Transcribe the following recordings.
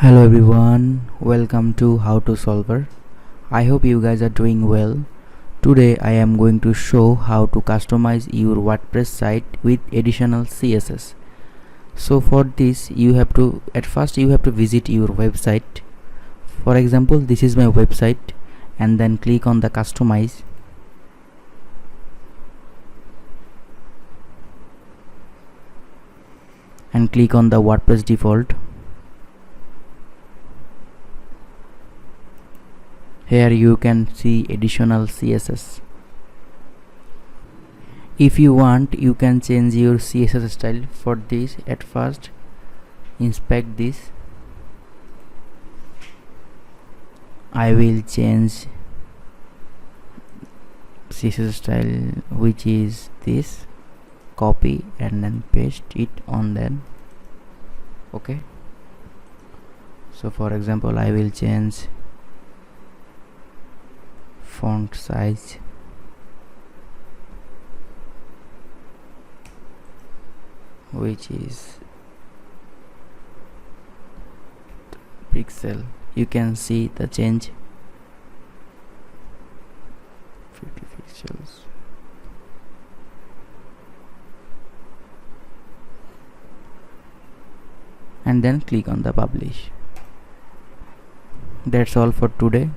Hello everyone, welcome to How to Solver. I hope you guys are doing well. Today I am going to show how to customize your WordPress site with additional CSS. So for this at first you have to visit your website. For example, this is my website, and then click on the customize and click on the WordPress default. Here you can see additional CSS. If you want, you can change your CSS style. For this, at first inspect this. I will change CSS style, which is this. Copy and then paste it on them. Okay, so for example, I will change font size, which is pixel. You can see the change. 50 pixels. And then click on the publish. That's all for today.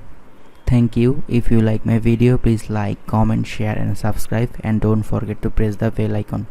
Thank you. If you like my video, please like, comment, share and subscribe, and don't forget to press the bell icon.